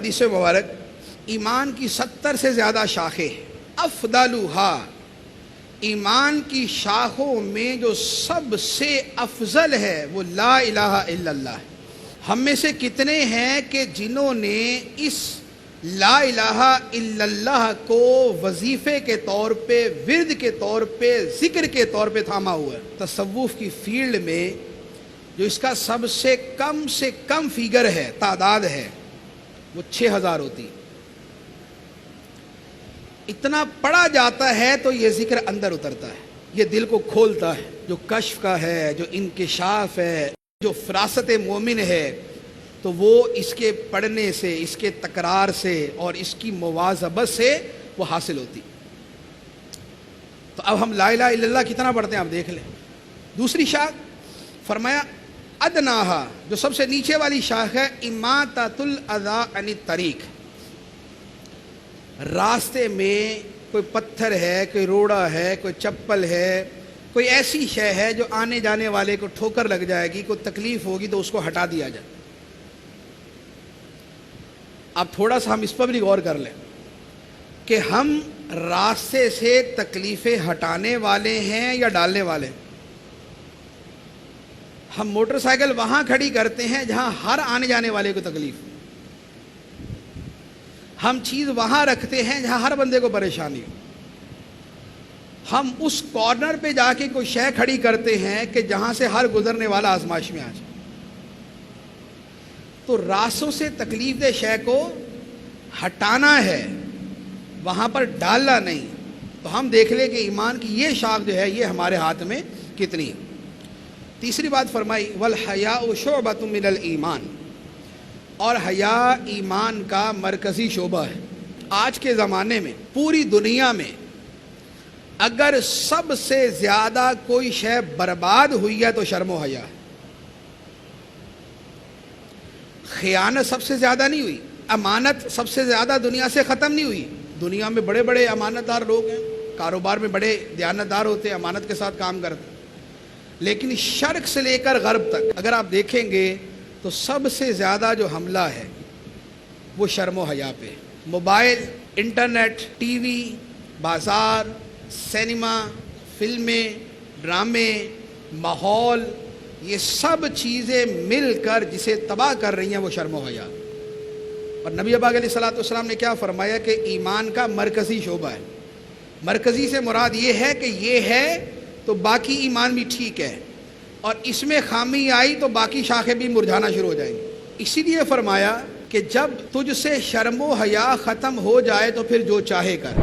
حدیث مبارک ایمان کی 70 سے زیادہ شاخیں، افضلھا، ایمان کی شاخوں میں جو سب سے افضل ہے وہ لا الہ الا اللہ ہے۔ ہم میں سے کتنے ہیں کہ جنہوں نے اس لا الہ الا اللہ کو وظیفے کے طور پہ، ورد کے طور پہ، ذکر کے طور پہ تھاما ہوا ہے؟ تصوف کی فیلڈ میں جو اس کا سب سے کم فیگر ہے، تعداد ہے، وہ 6000 ہوتی۔ اتنا پڑھا جاتا ہے تو یہ ذکر اندر اترتا ہے، یہ دل کو کھولتا ہے۔ جو کشف کا ہے، جو انکشاف ہے، جو فراست مومن ہے، تو وہ اس کے پڑھنے سے، اس کے تکرار سے اور اس کی مواظبت سے وہ حاصل ہوتی۔ تو اب ہم لا الہ الا اللہ کتنا پڑھتے ہیں آپ دیکھ لیں۔ دوسری شاخ فرمایا ادناہا، جو سب سے نیچے والی شاخ ہے، اماطۃ الاذی عن الطریق۔ راستے میں کوئی پتھر ہے، کوئی روڑا ہے، کوئی چپل ہے، کوئی ایسی شے ہے جو آنے جانے والے کو ٹھوکر لگ جائے گی، کوئی تکلیف ہوگی تو اس کو ہٹا دیا جائے۔ اب تھوڑا سا ہم اس پر بھی غور کر لیں کہ ہم راستے سے تکلیفیں ہٹانے والے ہیں یا ڈالنے والے ہیں؟ ہم موٹر سائیکل وہاں کھڑی کرتے ہیں جہاں ہر آنے جانے والے کو تکلیف، ہم چیز وہاں رکھتے ہیں جہاں ہر بندے کو پریشانی ہو، ہم اس کارنر پہ جا کے کوئی شے کھڑی کرتے ہیں کہ جہاں سے ہر گزرنے والا آزمائش میں آ جائے۔ تو راستوں سے تکلیف دہ شے کو ہٹانا ہے، وہاں پر ڈالنا نہیں۔ تو ہم دیکھ لیں کہ ایمان کی یہ شاخ جو ہے یہ ہمارے ہاتھ میں کتنی ہے۔ تیسری بات فرمائی والحیاء شعبۃ من الایمان، اور حیا ایمان کا مرکزی شعبہ ہے۔ آج کے زمانے میں پوری دنیا میں اگر سب سے زیادہ کوئی شے برباد ہوئی ہے تو شرم و حیا ہے۔ خیانت سب سے زیادہ نہیں ہوئی، امانت سب سے زیادہ دنیا سے ختم نہیں ہوئی۔ دنیا میں بڑے بڑے امانت دار لوگ ہیں، کاروبار میں بڑے دیانت دار ہوتے ہیں، امانت کے ساتھ کام کرتے ہیں، لیکن شرق سے لے کر غرب تک اگر آپ دیکھیں گے تو سب سے زیادہ جو حملہ ہے وہ شرم و حیا پہ۔ موبائل، انٹرنیٹ، ٹی وی، بازار، سینما، فلمیں، ڈرامے، ماحول، یہ سب چیزیں مل کر جسے تباہ کر رہی ہیں وہ شرم و حیا۔ اور نبی پاک علیہ الصلوۃ والسلام نے کیا فرمایا کہ ایمان کا مرکزی شعبہ ہے۔ مرکزی سے مراد یہ ہے کہ یہ ہے تو باقی ایمان بھی ٹھیک ہے، اور اس میں خامی آئی تو باقی شاخیں بھی مرجھانا شروع ہو جائیں گی۔ اسی لیے فرمایا کہ جب تجھ سے شرم و حیا ختم ہو جائے تو پھر جو چاہے کر۔